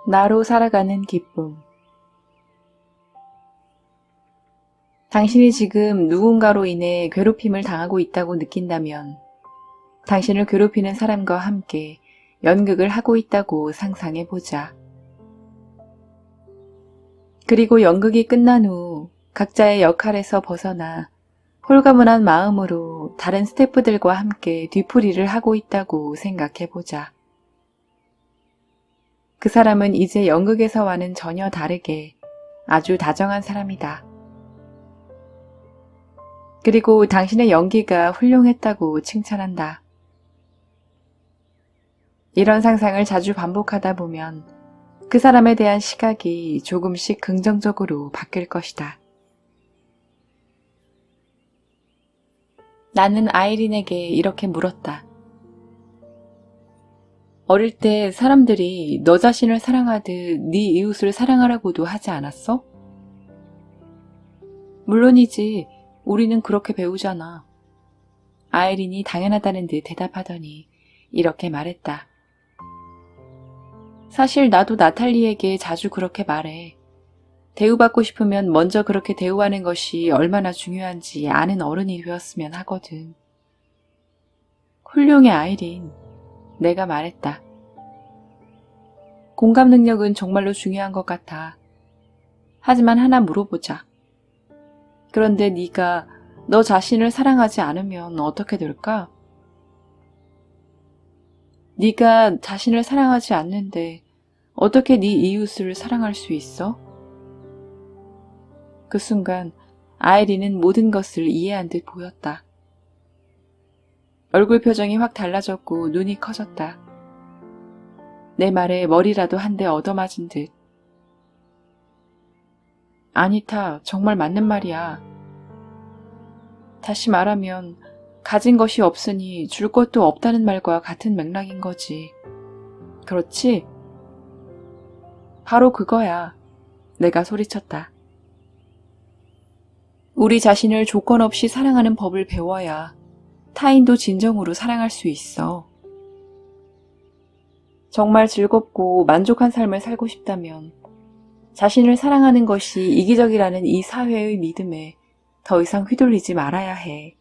나로 살아가는 기쁨. 당신이 지금 누군가로 인해 괴롭힘을 당하고 있다고 느낀다면 당신을 괴롭히는 사람과 함께 연극을 하고 있다고 상상해보자. 그리고 연극이 끝난 후 각자의 역할에서 벗어나 홀가분한 마음으로 다른 스태프들과 함께 뒤풀이를 하고 있다고 생각해보자. 그 사람은 이제 연극에서와는 전혀 다르게 아주 다정한 사람이다. 그리고 당신의 연기가 훌륭했다고 칭찬한다. 이런 상상을 자주 반복하다 보면 그 사람에 대한 시각이 조금씩 긍정적으로 바뀔 것이다. 나는 아이린에게 이렇게 물었다. 어릴 때 사람들이 너 자신을 사랑하듯 네 이웃을 사랑하라고도 하지 않았어? 물론이지, 우리는 그렇게 배우잖아. 아이린이 당연하다는 듯 대답하더니 이렇게 말했다. 사실 나도 나탈리에게 자주 그렇게 말해. 대우받고 싶으면 먼저 그렇게 대우하는 것이 얼마나 중요한지 아는 어른이 되었으면 하거든. 훌륭해, 아이린. 내가 말했다. 공감 능력은 정말로 중요한 것 같아. 하지만 하나 물어보자. 그런데 네가 너 자신을 사랑하지 않으면 어떻게 될까? 네가 자신을 사랑하지 않는데 어떻게 네 이웃을 사랑할 수 있어? 그 순간 아이린은 모든 것을 이해한 듯 보였다. 얼굴 표정이 확 달라졌고 눈이 커졌다. 내 말에 머리라도 한 대 얻어맞은 듯. 아니타, 정말 맞는 말이야. 다시 말하면 가진 것이 없으니 줄 것도 없다는 말과 같은 맥락인 거지. 그렇지? 바로 그거야. 내가 소리쳤다. 우리 자신을 조건 없이 사랑하는 법을 배워야 타인도 진정으로 사랑할 수 있어. 정말 즐겁고 만족한 삶을 살고 싶다면 자신을 사랑하는 것이 이기적이라는 이 사회의 믿음에 더 이상 휘둘리지 말아야 해.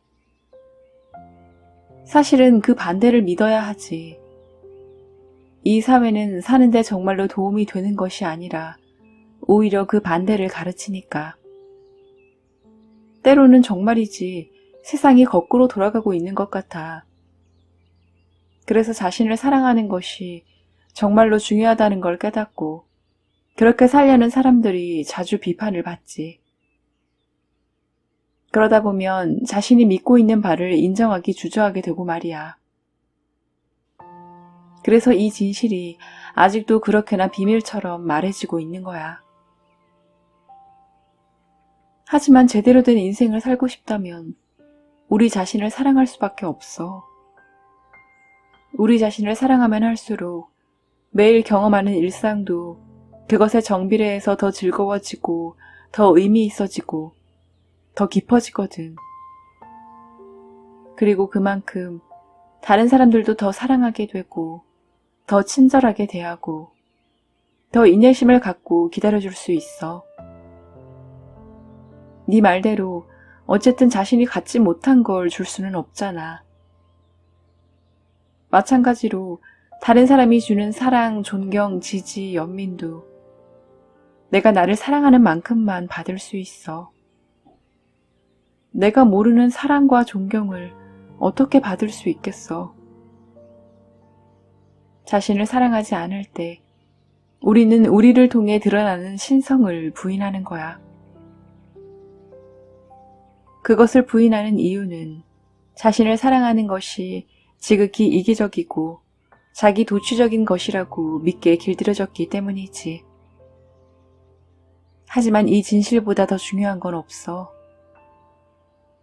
사실은 그 반대를 믿어야 하지. 이 사회는 사는데 정말로 도움이 되는 것이 아니라 오히려 그 반대를 가르치니까. 때로는 정말이지 세상이 거꾸로 돌아가고 있는 것 같아. 그래서 자신을 사랑하는 것이 정말로 중요하다는 걸 깨닫고 그렇게 살려는 사람들이 자주 비판을 받지. 그러다 보면 자신이 믿고 있는 바를 인정하기 주저하게 되고 말이야. 그래서 이 진실이 아직도 그렇게나 비밀처럼 말해지고 있는 거야. 하지만 제대로 된 인생을 살고 싶다면 우리 자신을 사랑할 수밖에 없어. 우리 자신을 사랑하면 할수록 매일 경험하는 일상도 그것에 정비례해서 더 즐거워지고 더 의미 있어지고 더 깊어지거든. 그리고 그만큼 다른 사람들도 더 사랑하게 되고 더 친절하게 대하고 더 인내심을 갖고 기다려줄 수 있어. 네 말대로 어쨌든 자신이 갖지 못한 걸 줄 수는 없잖아. 마찬가지로 다른 사람이 주는 사랑, 존경, 지지, 연민도 내가 나를 사랑하는 만큼만 받을 수 있어. 내가 모르는 사랑과 존경을 어떻게 받을 수 있겠어? 자신을 사랑하지 않을 때 우리는 우리를 통해 드러나는 신성을 부인하는 거야. 그것을 부인하는 이유는 자신을 사랑하는 것이 지극히 이기적이고 자기 도취적인 것이라고 믿게 길들여졌기 때문이지. 하지만 이 진실보다 더 중요한 건 없어.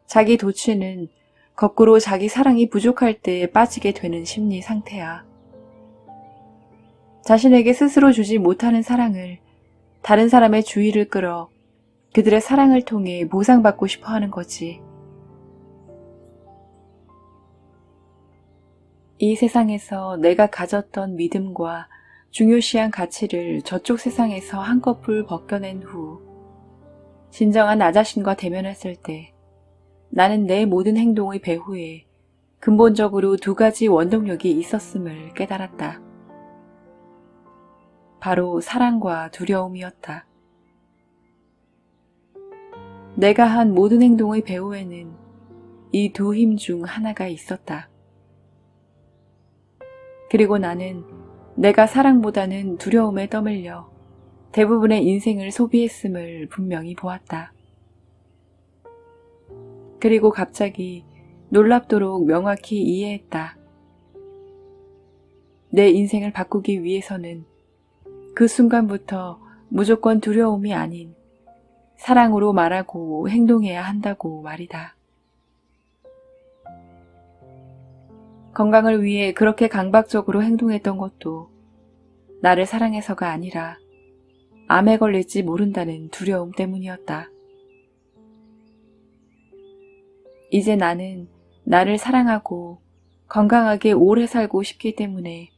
자기 도취는 거꾸로 자기 사랑이 부족할 때 빠지게 되는 심리 상태야. 자신에게 스스로 주지 못하는 사랑을 다른 사람의 주의를 끌어 그들의 사랑을 통해 보상받고 싶어 하는 거지. 이 세상에서 내가 가졌던 믿음과 중요시한 가치를 저쪽 세상에서 한꺼풀 벗겨낸 후 진정한 나 자신과 대면했을 때 나는 내 모든 행동의 배후에 근본적으로 두 가지 원동력이 있었음을 깨달았다. 바로 사랑과 두려움이었다. 내가 한 모든 행동의 배후에는 이 두 힘 중 하나가 있었다. 그리고 나는 내가 사랑보다는 두려움에 떠밀려 대부분의 인생을 소비했음을 분명히 보았다. 그리고 갑자기 놀랍도록 명확히 이해했다. 내 인생을 바꾸기 위해서는 그 순간부터 무조건 두려움이 아닌 사랑으로 말하고 행동해야 한다고 말이다. 건강을 위해 그렇게 강박적으로 행동했던 것도 나를 사랑해서가 아니라 암에 걸릴지 모른다는 두려움 때문이었다. 이제 나는 나를 사랑하고 건강하게 오래 살고 싶기 때문에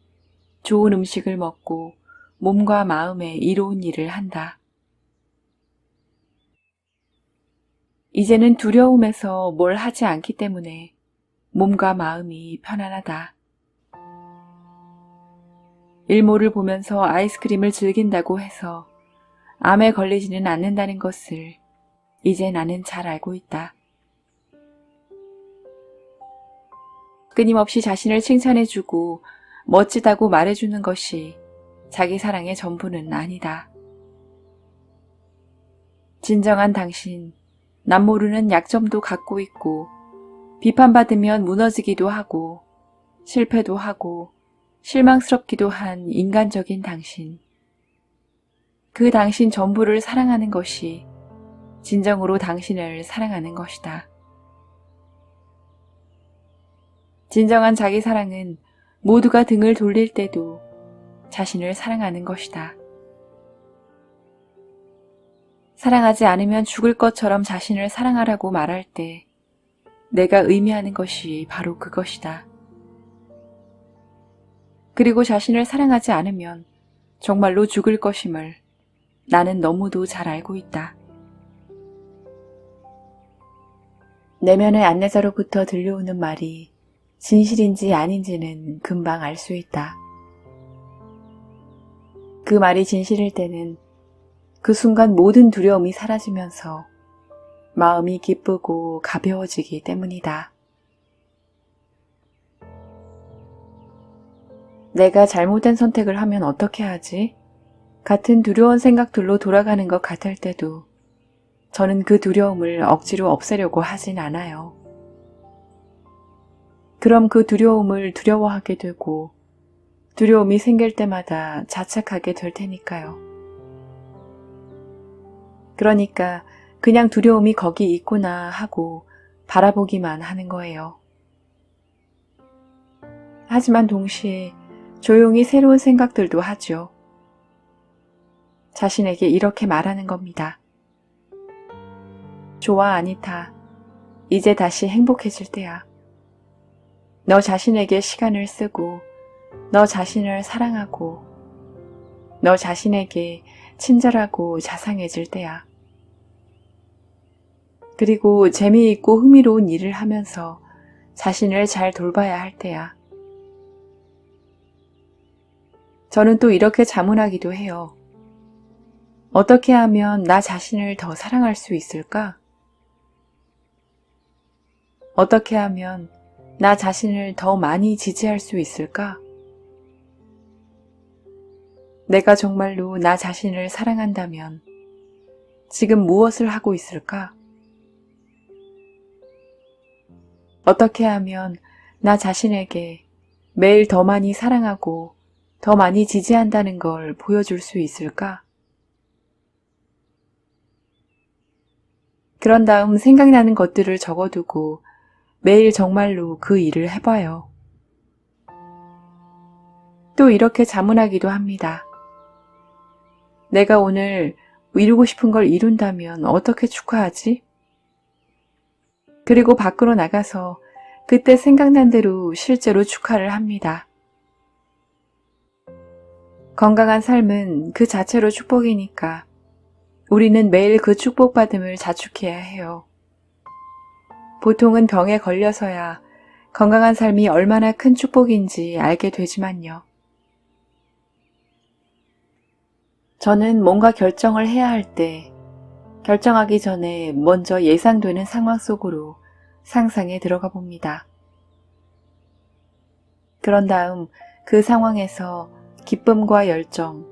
좋은 음식을 먹고 몸과 마음에 이로운 일을 한다. 이제는 두려움에서 뭘 하지 않기 때문에 몸과 마음이 편안하다. 일몰을 보면서 아이스크림을 즐긴다고 해서 암에 걸리지는 않는다는 것을 이제 나는 잘 알고 있다. 끊임없이 자신을 칭찬해주고 멋지다고 말해주는 것이 자기 사랑의 전부는 아니다. 진정한 당신, 남 모르는 약점도 갖고 있고 비판받으면 무너지기도 하고 실패도 하고 실망스럽기도 한 인간적인 당신. 그 당신 전부를 사랑하는 것이 진정으로 당신을 사랑하는 것이다. 진정한 자기 사랑은 모두가 등을 돌릴 때도 자신을 사랑하는 것이다. 사랑하지 않으면 죽을 것처럼 자신을 사랑하라고 말할 때 내가 의미하는 것이 바로 그것이다. 그리고 자신을 사랑하지 않으면 정말로 죽을 것임을 나는 너무도 잘 알고 있다. 내면의 안내자로부터 들려오는 말이 진실인지 아닌지는 금방 알 수 있다. 그 말이 진실일 때는 그 순간 모든 두려움이 사라지면서 마음이 기쁘고 가벼워지기 때문이다. 내가 잘못된 선택을 하면 어떻게 하지? 같은 두려운 생각들로 돌아가는 것 같을 때도 저는 그 두려움을 억지로 없애려고 하진 않아요. 그럼 그 두려움을 두려워하게 되고 두려움이 생길 때마다 자책하게 될 테니까요. 그러니까 그냥 두려움이 거기 있구나 하고 바라보기만 하는 거예요. 하지만 동시에 조용히 새로운 생각들도 하죠. 자신에게 이렇게 말하는 겁니다. 좋아, 아니타. 이제 다시 행복해질 때야. 너 자신에게 시간을 쓰고 너 자신을 사랑하고 너 자신에게 친절하고 자상해질 때야. 그리고 재미있고 흥미로운 일을 하면서 자신을 잘 돌봐야 할 때야. 저는 또 이렇게 자문하기도 해요. 어떻게 하면 나 자신을 더 사랑할 수 있을까? 어떻게 하면 나 자신을 더 많이 지지할 수 있을까? 내가 정말로 나 자신을 사랑한다면 지금 무엇을 하고 있을까? 어떻게 하면 나 자신에게 매일 더 많이 사랑하고 더 많이 지지한다는 걸 보여줄 수 있을까? 그런 다음 생각나는 것들을 적어두고 매일 정말로 그 일을 해봐요. 또 이렇게 자문하기도 합니다. 내가 오늘 이루고 싶은 걸 이룬다면 어떻게 축하하지? 그리고 밖으로 나가서 그때 생각난 대로 실제로 축하를 합니다. 건강한 삶은 그 자체로 축복이니까 우리는 매일 그 축복받음을 자축해야 해요. 보통은 병에 걸려서야 건강한 삶이 얼마나 큰 축복인지 알게 되지만요. 저는 뭔가 결정을 해야 할 때 결정하기 전에 먼저 예상되는 상황 속으로 상상에 들어가 봅니다. 그런 다음 그 상황에서 기쁨과 열정,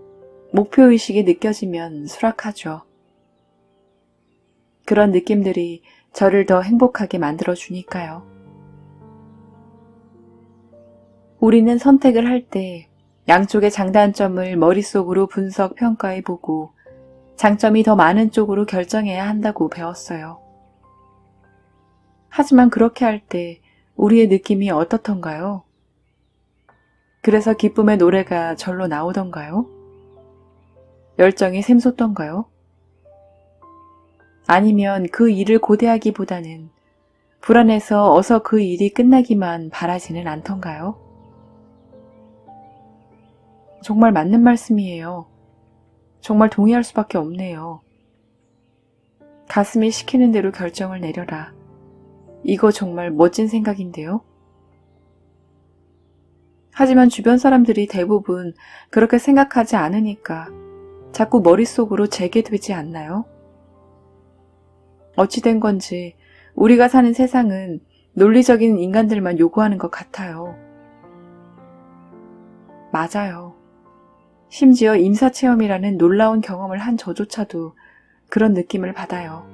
목표의식이 느껴지면 수락하죠. 그런 느낌들이 저를 더 행복하게 만들어주니까요. 우리는 선택을 할 때 양쪽의 장단점을 머릿속으로 분석 평가해보고 장점이 더 많은 쪽으로 결정해야 한다고 배웠어요. 하지만 그렇게 할 때 우리의 느낌이 어떻던가요? 그래서 기쁨의 노래가 절로 나오던가요? 열정이 샘솟던가요? 아니면 그 일을 고대하기보다는 불안해서 어서 그 일이 끝나기만 바라지는 않던가요? 정말 맞는 말씀이에요. 정말 동의할 수밖에 없네요. 가슴이 시키는 대로 결정을 내려라. 이거 정말 멋진 생각인데요? 하지만 주변 사람들이 대부분 그렇게 생각하지 않으니까 자꾸 머릿속으로 재게 되지 않나요? 어찌된 건지 우리가 사는 세상은 논리적인 인간들만 요구하는 것 같아요. 맞아요. 심지어 임사체험이라는 놀라운 경험을 한 저조차도 그런 느낌을 받아요.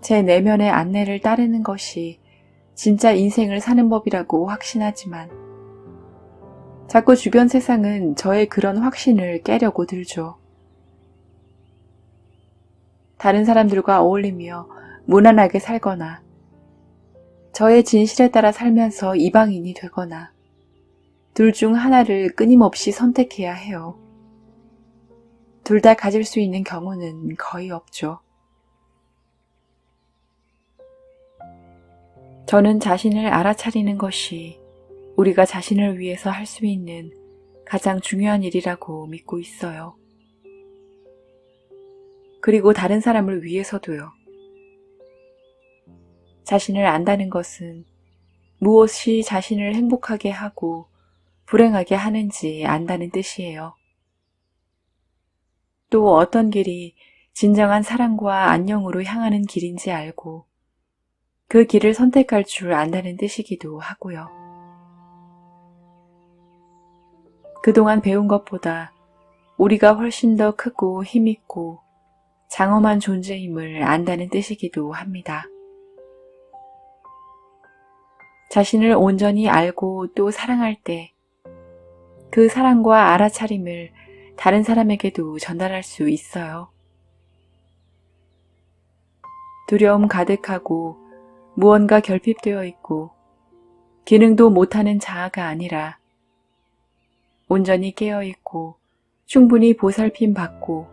제 내면의 안내를 따르는 것이 진짜 인생을 사는 법이라고 확신하지만 자꾸 주변 세상은 저의 그런 확신을 깨려고 들죠. 다른 사람들과 어울리며 무난하게 살거나 저의 진실에 따라 살면서 이방인이 되거나 둘 중 하나를 끊임없이 선택해야 해요. 둘 다 가질 수 있는 경우는 거의 없죠. 저는 자신을 알아차리는 것이 우리가 자신을 위해서 할 수 있는 가장 중요한 일이라고 믿고 있어요. 그리고 다른 사람을 위해서도요. 자신을 안다는 것은 무엇이 자신을 행복하게 하고 불행하게 하는지 안다는 뜻이에요. 또 어떤 길이 진정한 사랑과 안녕으로 향하는 길인지 알고 그 길을 선택할 줄 안다는 뜻이기도 하고요. 그동안 배운 것보다 우리가 훨씬 더 크고 힘있고 장엄한 존재임을 안다는 뜻이기도 합니다. 자신을 온전히 알고 또 사랑할 때 그 사랑과 알아차림을 다른 사람에게도 전달할 수 있어요. 두려움 가득하고 무언가 결핍되어 있고 기능도 못하는 자아가 아니라 온전히 깨어있고 충분히 보살핌 받고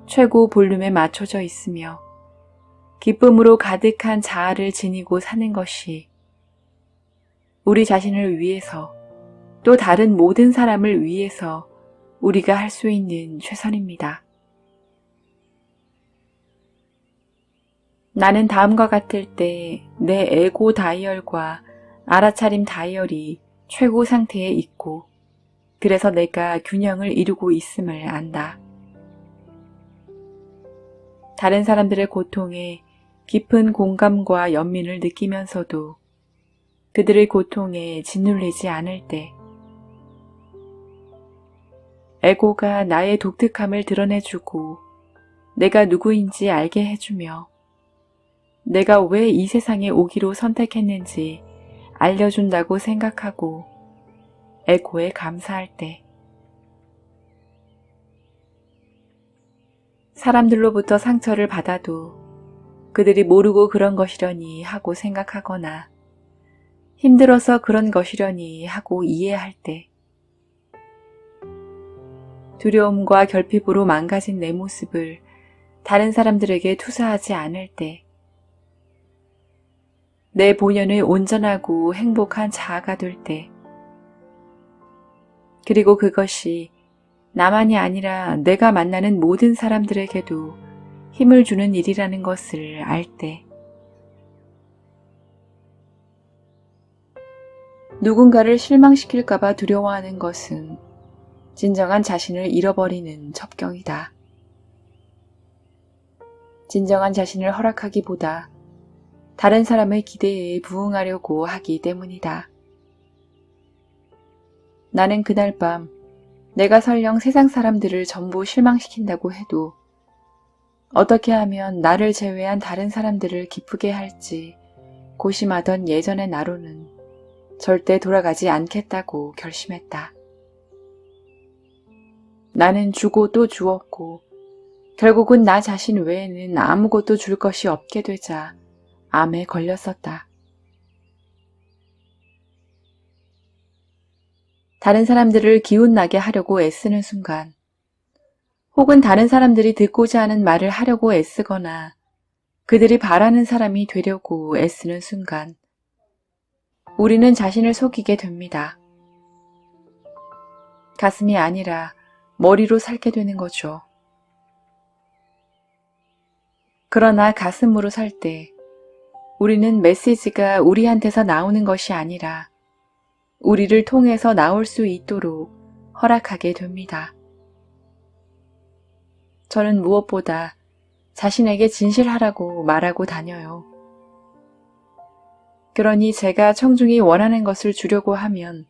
최고 볼륨에 맞춰져 있으며 기쁨으로 가득한 자아를 지니고 사는 것이 우리 자신을 위해서 또 다른 모든 사람을 위해서 우리가 할 수 있는 최선입니다. 나는 다음과 같을 때 내 에고 다이얼과 알아차림 다이얼이 최고 상태에 있고 그래서 내가 균형을 이루고 있음을 안다. 다른 사람들의 고통에 깊은 공감과 연민을 느끼면서도 그들의 고통에 짓눌리지 않을 때 에고가 나의 독특함을 드러내주고 내가 누구인지 알게 해주며 내가 왜 이 세상에 오기로 선택했는지 알려준다고 생각하고 에고에 감사할 때 사람들로부터 상처를 받아도 그들이 모르고 그런 것이려니 하고 생각하거나 힘들어서 그런 것이려니 하고 이해할 때 두려움과 결핍으로 망가진 내 모습을 다른 사람들에게 투사하지 않을 때 내 본연의 온전하고 행복한 자아가 될 때 그리고 그것이 나만이 아니라 내가 만나는 모든 사람들에게도 힘을 주는 일이라는 것을 알 때, 누군가를 실망시킬까봐 두려워하는 것은 진정한 자신을 잃어버리는 첩경이다. 진정한 자신을 허락하기보다 다른 사람의 기대에 부응하려고 하기 때문이다. 나는 그날 밤 내가 설령 세상 사람들을 전부 실망시킨다고 해도 어떻게 하면 나를 제외한 다른 사람들을 기쁘게 할지 고심하던 예전의 나로는 절대 돌아가지 않겠다고 결심했다. 나는 주고 또 주었고 결국은 나 자신 외에는 아무것도 줄 것이 없게 되자 암에 걸렸었다. 다른 사람들을 기운나게 하려고 애쓰는 순간, 혹은 다른 사람들이 듣고자 하는 말을 하려고 애쓰거나 그들이 바라는 사람이 되려고 애쓰는 순간, 우리는 자신을 속이게 됩니다. 가슴이 아니라 머리로 살게 되는 거죠. 그러나 가슴으로 살 때 우리는 메시지가 우리한테서 나오는 것이 아니라 우리를 통해서 나올 수 있도록 허락하게 됩니다. 저는 무엇보다 자신에게 진실하라고 말하고 다녀요. 그러니 제가 청중이 원하는 것을 주려고 하면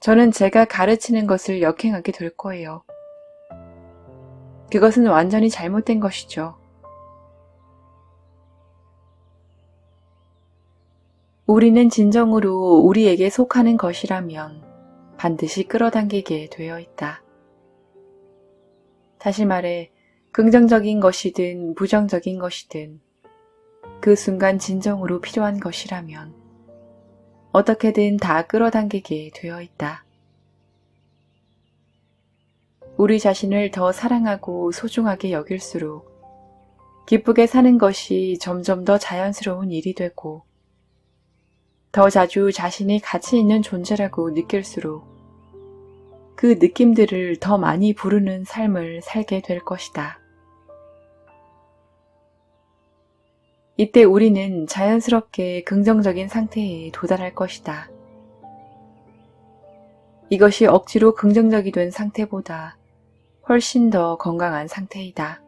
저는 제가 가르치는 것을 역행하게 될 거예요. 그것은 완전히 잘못된 것이죠. 우리는 진정으로 우리에게 속하는 것이라면 반드시 끌어당기게 되어 있다. 다시 말해, 긍정적인 것이든 부정적인 것이든 그 순간 진정으로 필요한 것이라면 어떻게든 다 끌어당기게 되어 있다. 우리 자신을 더 사랑하고 소중하게 여길수록 기쁘게 사는 것이 점점 더 자연스러운 일이 되고 더 자주 자신이 가치 있는 존재라고 느낄수록 그 느낌들을 더 많이 부르는 삶을 살게 될 것이다. 이때 우리는 자연스럽게 긍정적인 상태에 도달할 것이다. 이것이 억지로 긍정적이 된 상태보다 훨씬 더 건강한 상태이다.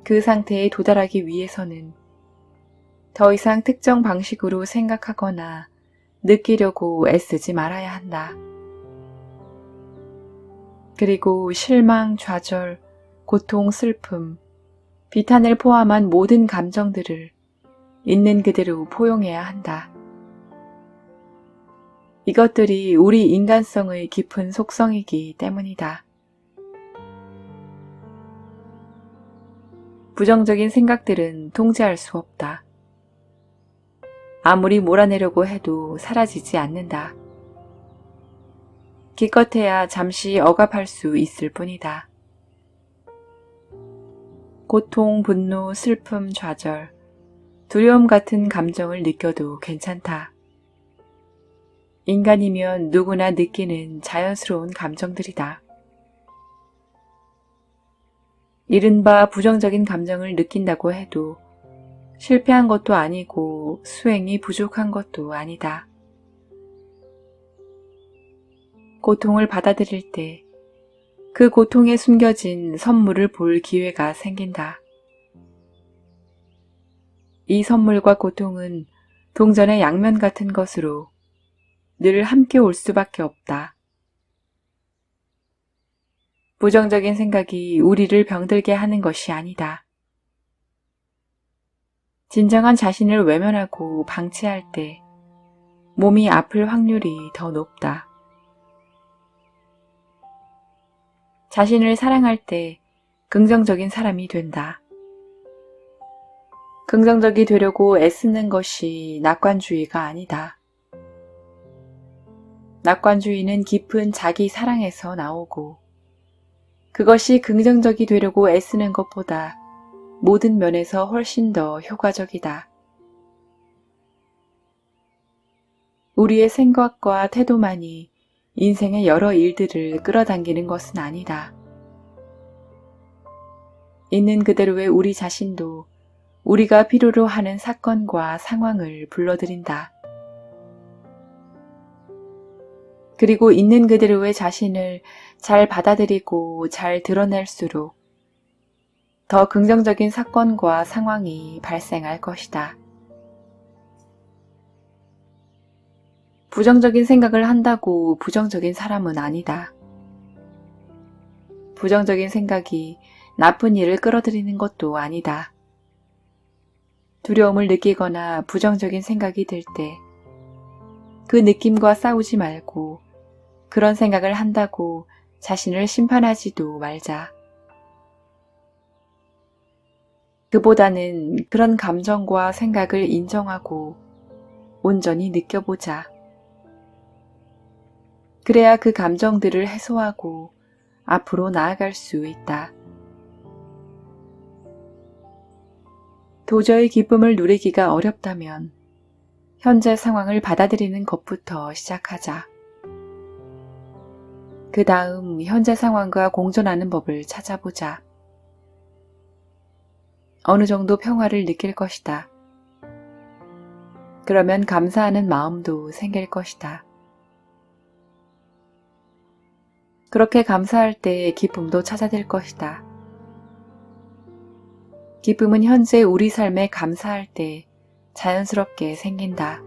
그 상태에 도달하기 위해서는 더 이상 특정 방식으로 생각하거나 느끼려고 애쓰지 말아야 한다. 그리고 실망, 좌절, 고통, 슬픔, 비탄을 포함한 모든 감정들을 있는 그대로 포용해야 한다. 이것들이 우리 인간성의 깊은 속성이기 때문이다. 부정적인 생각들은 통제할 수 없다. 아무리 몰아내려고 해도 사라지지 않는다. 기껏해야 잠시 억압할 수 있을 뿐이다. 고통, 분노, 슬픔, 좌절, 두려움 같은 감정을 느껴도 괜찮다. 인간이면 누구나 느끼는 자연스러운 감정들이다. 이른바 부정적인 감정을 느낀다고 해도 실패한 것도 아니고 수행이 부족한 것도 아니다. 고통을 받아들일 때 그 고통에 숨겨진 선물을 볼 기회가 생긴다. 이 선물과 고통은 동전의 양면 같은 것으로 늘 함께 올 수밖에 없다. 부정적인 생각이 우리를 병들게 하는 것이 아니다. 진정한 자신을 외면하고 방치할 때 몸이 아플 확률이 더 높다. 자신을 사랑할 때 긍정적인 사람이 된다. 긍정적이 되려고 애쓰는 것이 낙관주의가 아니다. 낙관주의는 깊은 자기 사랑에서 나오고 그것이 긍정적이 되려고 애쓰는 것보다 모든 면에서 훨씬 더 효과적이다. 우리의 생각과 태도만이 인생의 여러 일들을 끌어당기는 것은 아니다. 있는 그대로의 우리 자신도 우리가 필요로 하는 사건과 상황을 불러들인다. 그리고 있는 그대로의 자신을 잘 받아들이고 잘 드러낼수록 더 긍정적인 사건과 상황이 발생할 것이다. 부정적인 생각을 한다고 부정적인 사람은 아니다. 부정적인 생각이 나쁜 일을 끌어들이는 것도 아니다. 두려움을 느끼거나 부정적인 생각이 들 때 그 느낌과 싸우지 말고 그런 생각을 한다고 자신을 심판하지도 말자. 그보다는 그런 감정과 생각을 인정하고 온전히 느껴보자. 그래야 그 감정들을 해소하고 앞으로 나아갈 수 있다. 도저히 기쁨을 누리기가 어렵다면 현재 상황을 받아들이는 것부터 시작하자. 그 다음 현재 상황과 공존하는 법을 찾아보자. 어느 정도 평화를 느낄 것이다. 그러면 감사하는 마음도 생길 것이다. 그렇게 감사할 때 기쁨도 찾아들 것이다. 기쁨은 현재 우리 삶에 감사할 때 자연스럽게 생긴다.